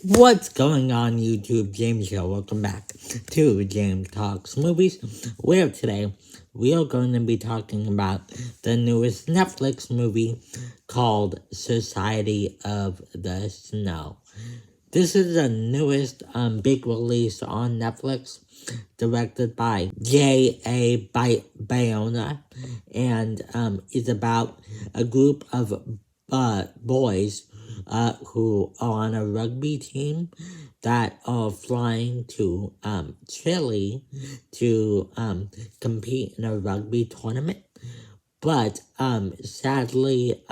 What's going on YouTube? James here. Welcome back to James Talks Movies, where today we are going to be talking about the newest Netflix movie called Society of the Snow. This is the newest big release on Netflix, directed by J.A. Bayona, and is about a group of boys who are on a rugby team that are flying to Chile to compete in a rugby tournament. But sadly,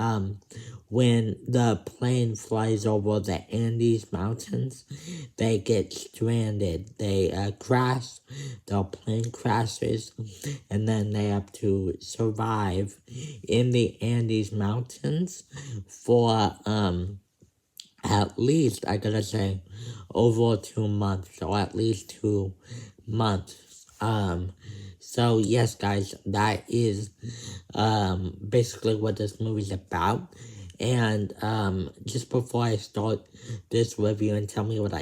when the plane flies over the Andes Mountains, they get stranded. They crash, the plane crashes, and then they have to survive in the Andes Mountains for at least, I gotta say, over 2 months, or at least 2 months. So yes, guys, that is, basically what this movie's about. And, just before I start this review and tell you what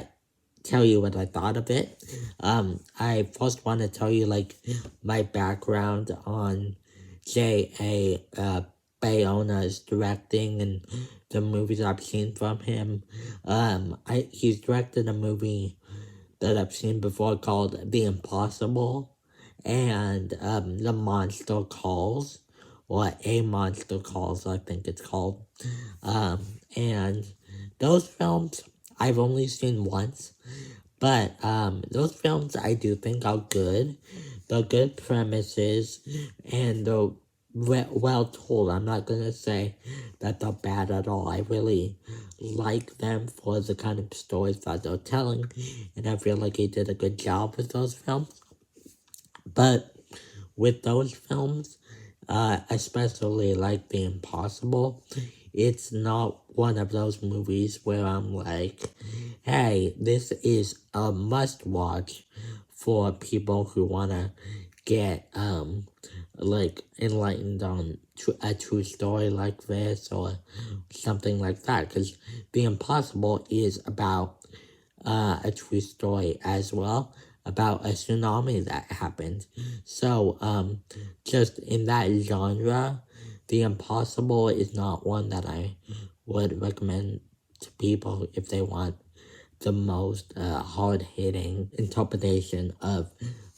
I thought of it, I first want to tell you, like, my background on J.A. Bayona's directing and the movies I've seen from him. He's directed a movie that I've seen before called The Impossible and The Monster Calls, or A Monster Calls, I think it's called. And those films I've only seen once, but those films I do think are good. They're good premises, and they're well told. I'm not gonna say that they're bad at all. I really like them for the kind of stories that they're telling, and I feel like he did a good job with those films. But with those films, especially like The Impossible, it's not one of those movies where I'm like, hey, this is a must watch for people who want to get like enlightened on a true story like this or something like that, because The Impossible is about a true story as well, about a tsunami that happened. So just in that genre, The Impossible is not one that I would recommend to people if they want the most hard-hitting interpretation of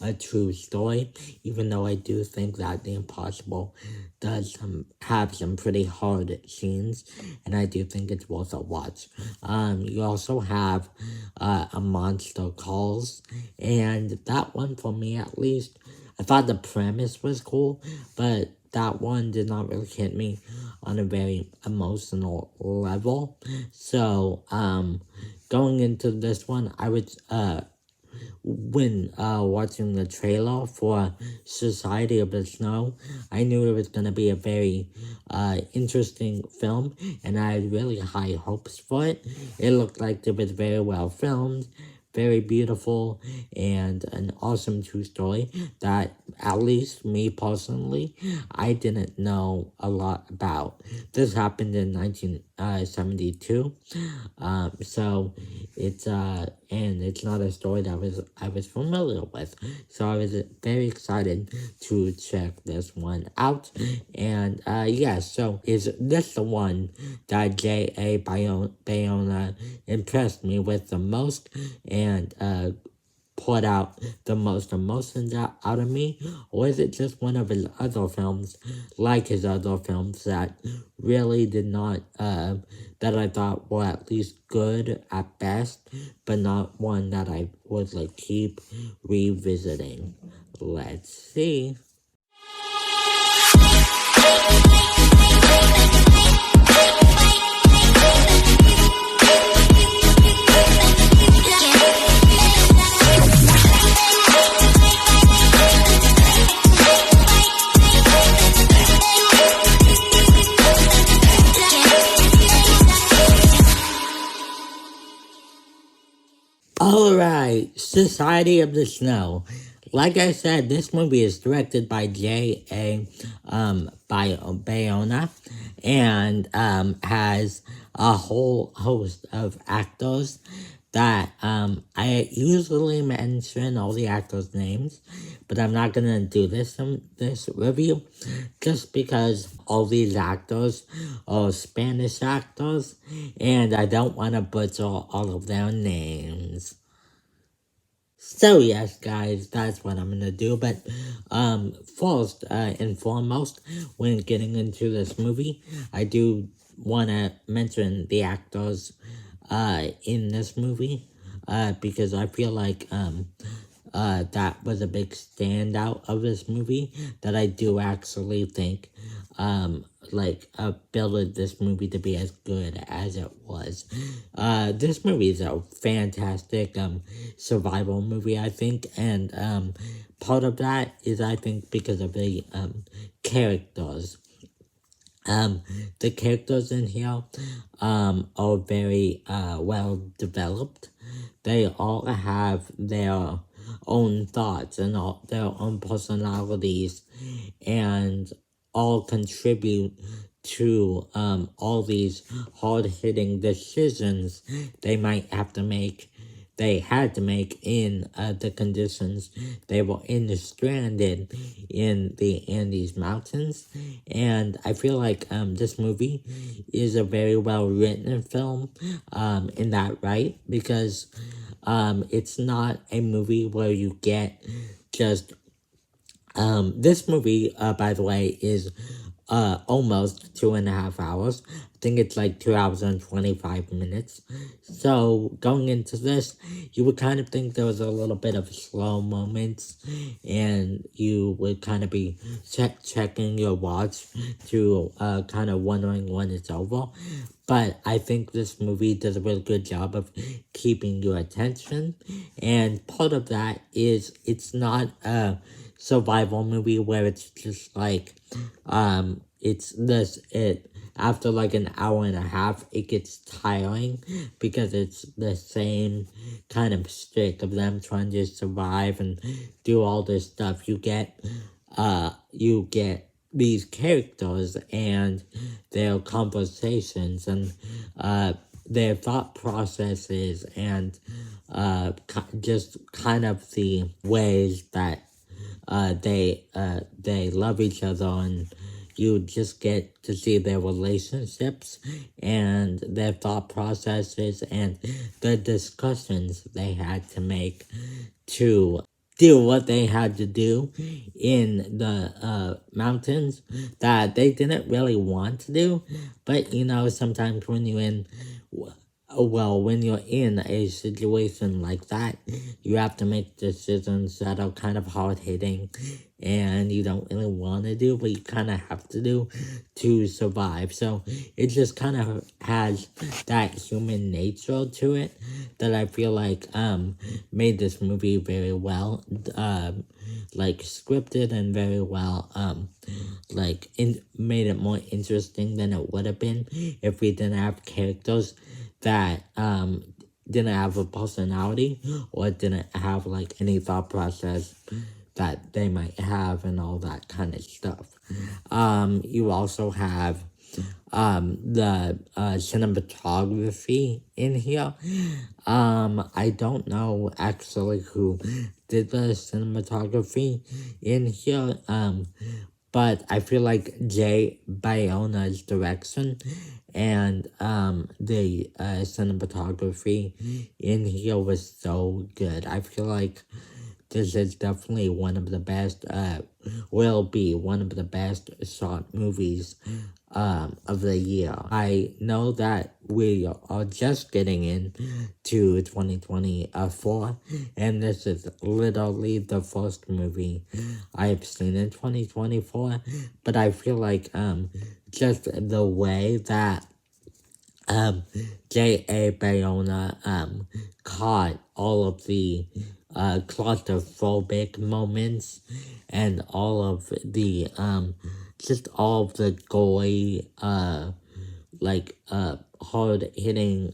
a true story, even though I do think that The Impossible does have some pretty hard scenes, and I do think it's worth a watch. You also have A Monster Calls, and that one, for me at least, I thought the premise was cool, but that one did not really hit me on a very emotional level. So, going into this one, I would, when watching the trailer for Society of the Snow, I knew it was going to be a very interesting film, and I had really high hopes for it. It looked like it was very well filmed, very beautiful, and an awesome true story that, at least me personally, I didn't know a lot about. This happened in 1972, so it's and it's not a story that I was familiar with, so I was very excited to check this one out. And yeah, so is this the one that J.A. Bayona impressed me with the most and poured out the most emotions out of me, or is it just one of his other films, like his other films, that really did not, that I thought were at least good at best, but not one that I would like keep revisiting? Let's see. Alright, Society of the Snow. Like I said, this movie is directed by J.A. Bayona, and has a whole host of actors that I usually mention all the actors' names, but I'm not gonna do this review just because all these actors are Spanish actors, and I don't want to butcher all of their names. So yes, guys, that's what I'm gonna do. But first and foremost, when getting into this movie, I do want to mention the actors in this movie because I feel like that was a big standout of this movie that I do actually think built this movie to be as good as it was. This movie is a fantastic survival movie, I think, and part of that is I think because of the characters. The characters in here are very well developed. They all have their own thoughts and all their own personalities, and all contribute to all these hard-hitting decisions they might have to make. They had to make in the conditions they were in, stranded in the Andes Mountains. And I feel like this movie is a very well written film in that right, because it's not a movie where you get just this movie, by the way, is almost 2.5 hours. I think it's like 2 hours and 25 minutes. So going into this, you would kind of think there was a little bit of slow moments, and you would kind of be checking your watch to kind of wondering when it's over. But I think this movie does a really good job of keeping your attention, and part of that is it's not a survival movie where it's just like it's this it after like an hour and a half it gets tiring because it's the same kind of stick of them trying to survive and do all this stuff. You get these characters and their conversations and their thought processes and just kind of the ways that they love each other, and you just get to see their relationships and their thought processes and the discussions they had to make to do what they had to do in the mountains that they didn't really want to do. But you know, sometimes when you're in when you're in a situation like that, you have to make decisions that are kind of hard-hitting and you don't really want to do, but you kind of have to do to survive. So it just kind of has that human nature to it that I feel like made this movie very well scripted and very well made it more interesting than it would have been if we didn't have characters that didn't have a personality or didn't have like any thought process that they might have and all that kind of stuff. You also have the cinematography in here. I don't know actually who did the cinematography in here. But I feel like Jay Bayona's direction and the cinematography in here was so good. I feel like this is definitely one of the best, will be one of the best shot movies of the year. I know that we are just getting into 2024, and this is literally the first movie I've seen in 2024, but I feel like just the way that J.A. Bayona caught all of the claustrophobic moments and all of the just all of the gory hard hitting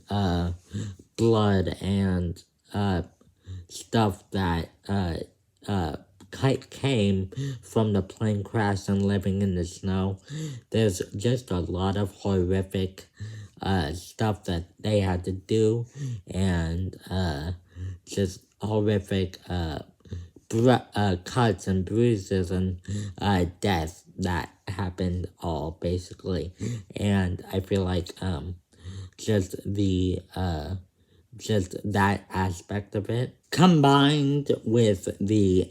blood and stuff that came from the plane crash and living in the snow. There's just a lot of horrific stuff that they had to do, and just horrific cuts and bruises and death that happened all basically. And I feel like just the just that aspect of it combined with the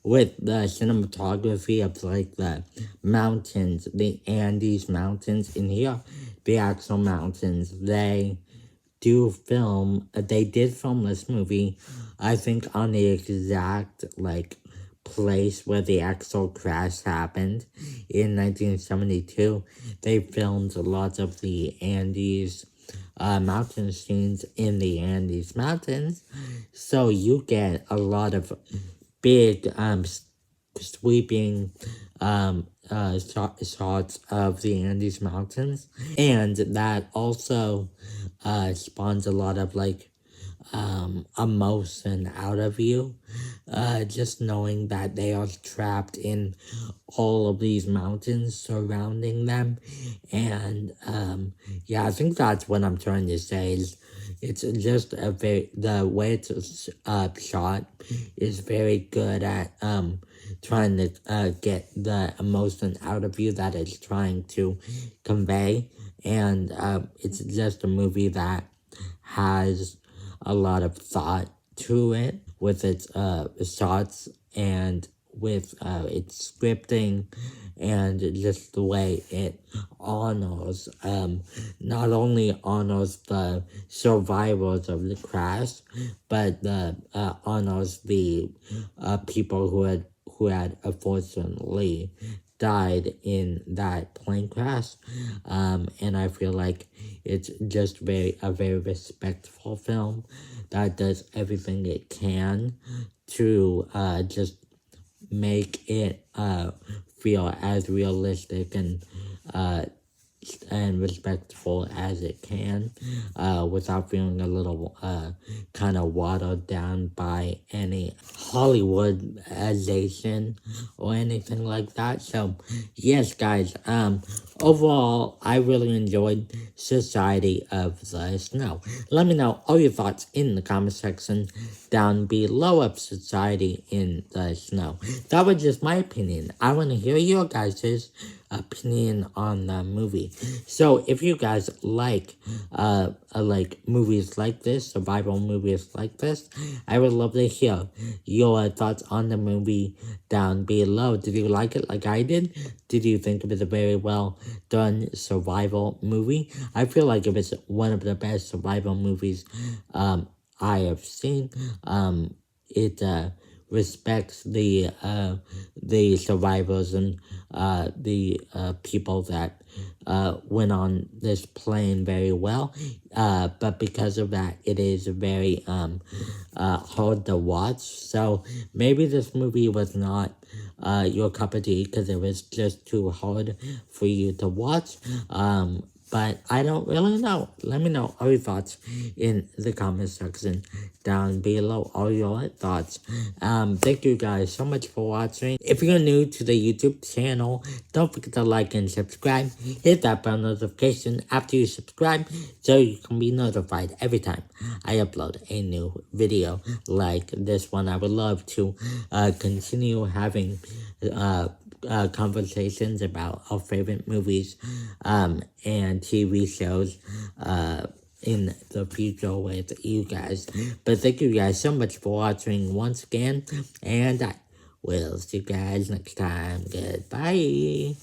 cinematography of like the mountains, the Andes mountains in here, the actual mountains. They did film this movie, I think, on the exact like place where the actual crash happened in 1972. They filmed lots of the Andes mountain scenes in the Andes Mountains, so you get a lot of big sweeping shots of the Andes Mountains, and that also spawns a lot of like emotion out of you, just knowing that they are trapped in all of these mountains surrounding them. And yeah, I think that's what I'm trying to say is it's just the way it's shot is very good at trying to get the emotion out of you that it's trying to convey. And it's just a movie that has a lot of thought to it with its shots and with its scripting and just the way it honors, not only honors the survivors of the crash, but honors the people who had unfortunately died in that plane crash. And I feel like it's just a very respectful film that does everything it can to just make it feel as realistic and respectful as it can, without feeling a little kind of watered down by any Hollywoodization or anything like that. So yes, guys, overall I really enjoyed Society of the Snow. Let me know all your thoughts in the comment section down below of Society in the Snow. That was just my opinion. I want to hear your guys' opinion on the movie. So if you guys like movies like this, survival movies like this, I would love to hear your thoughts on the movie down below. Did you like it like I did? Did you think it was a very well done survival movie? I feel like it was one of the best survival movies I have seen. It respects the survivors and the people that went on this plane very well, but because of that, it is very hard to watch. So maybe this movie was not your cup of tea because it was just too hard for you to watch. But I don't really know. Let me know all your thoughts in the comment section down below. All your thoughts. Thank you guys so much for watching. If you're new to the YouTube channel, don't forget to like and subscribe. Hit that bell notification after you subscribe so you can be notified every time I upload a new video like this one. I would love to continue having conversations about our favorite movies and TV shows in the future with you guys. But thank you guys so much for watching once again, and I will see you guys next time. Goodbye.